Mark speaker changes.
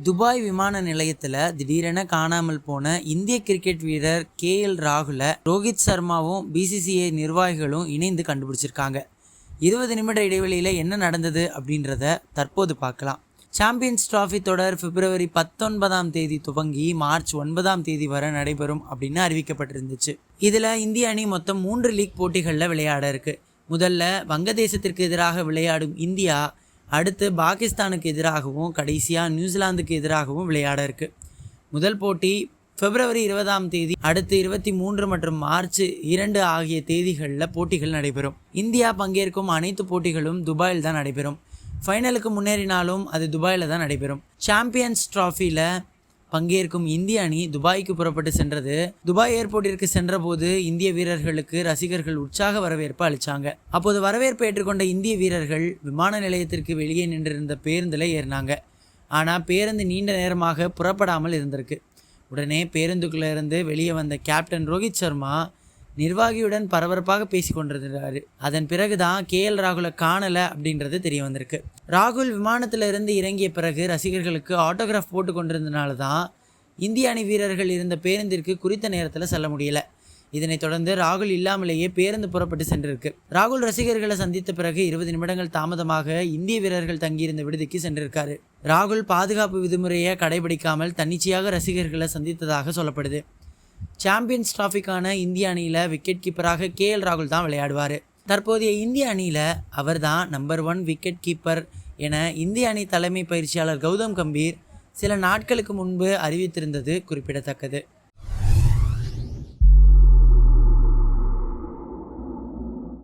Speaker 1: Dubai விமான நிலையத்தில் திடீரென காணாமல் போன இந்திய கிரிக்கெட் வீரர் KL ராகுலை ரோஹித் சர்மாவும் BCCI நிர்வாகிகளும் இணைந்து கண்டுபிடிச்சிருக்காங்க. 20 நிமிட இடைவெளியில் என்ன நடந்தது அப்படின்றத தற்போது பார்க்கலாம். சாம்பியன்ஸ் டிராஃபி தொடர் பிப்ரவரி 19ஆம் தேதி துவங்கி மார்ச் 9ஆம் தேதி வரை நடைபெறும் அப்படின்னு அறிவிக்கப்பட்டிருந்துச்சு. இதில் இந்திய அணி மொத்தம் 3 லீக் போட்டிகளில் விளையாட இருக்கு. முதல்ல வங்கதேசத்திற்கு எதிராக விளையாடும் இந்தியா, அடுத்து பாகிஸ்தானுக்கு எதிராகவும் கடைசியாக நியூசிலாந்துக்கு எதிராகவும் விளையாட இருக்கு. முதல் போட்டி பிப்ரவரி 20ஆம் தேதி, அடுத்து 23 மற்றும் மார்ச் 2 ஆகிய தேதிகளில் போட்டிகள் நடைபெறும். இந்தியா பங்கேற்கும் அனைத்து போட்டிகளும் துபாயில் தான் நடைபெறும். ஃபைனலுக்கு முன்னேறினாலும் அது துபாயில் தான் நடைபெறும். சாம்பியன்ஸ் டிராஃபியில் பங்கேற்கும் இந்திய அணி துபாய்க்கு புறப்பட்டு சென்றது. துபாய் ஏர்போர்ட்டிற்கு சென்றபோது இந்திய வீரர்களுக்கு ரசிகர்கள் உற்சாக வரவேற்பு அளித்தாங்க. அப்போது வரவேற்பு ஏற்றுக்கொண்ட இந்திய வீரர்கள் விமான நிலையத்திற்கு வெளியே நின்றிருந்த பேருந்தில் ஏறினாங்க. ஆனால் பேருந்து நீண்ட நேரமாக புறப்படாமல் இருந்திருக்கு. உடனே பேருந்துக்குள்ளே இருந்து வெளியே வந்த கேப்டன் ரோஹித் சர்மா நிர்வாகியுடன் பரபரப்பாக பேசி கொண்டிருந்தார். அதன் பிறகு தான் KL ராகுலை காணலை அப்படின்றது தெரிய வந்திருக்கு. ராகுல் விமானத்தில் இருந்து இறங்கிய பிறகு ரசிகர்களுக்கு ஆட்டோகிராஃப் போட்டு கொண்டிருந்தனால தான் இந்திய அணி வீரர்கள் இருந்த பேருந்திற்கு குறித்த நேரத்தில் செல்ல முடியல. இதனைத் தொடர்ந்து ராகுல் இல்லாமலேயே பேருந்து புறப்பட்டு சென்றிருக்கு. ராகுல் ரசிகர்களை சந்தித்த பிறகு 20 நிமிடங்கள் தாமதமாக இந்திய வீரர்கள் தங்கியிருந்த விடுதிக்கு சென்றிருக்காரு. ராகுல் பாதுகாப்பு விதிமுறையை கடைபிடிக்காமல் தன்னிச்சையாக ரசிகர்களை சந்தித்ததாக சொல்லப்படுது. சாம்பியன்ஸ் டிராஃபிக்கான இந்திய அணியில் விக்கெட் கீப்பராக KL ராகுல் தான் விளையாடுவார். தற்போதைய இந்திய அணியில் அவர் தான் நம்பர் 1 விக்கெட் கீப்பர் என இந்திய அணி தலைமை பயிற்சியாளர் கௌதம் கம்பீர் சில நாட்களுக்கு முன்பு அறிவித்திருந்தது குறிப்பிடத்தக்கது.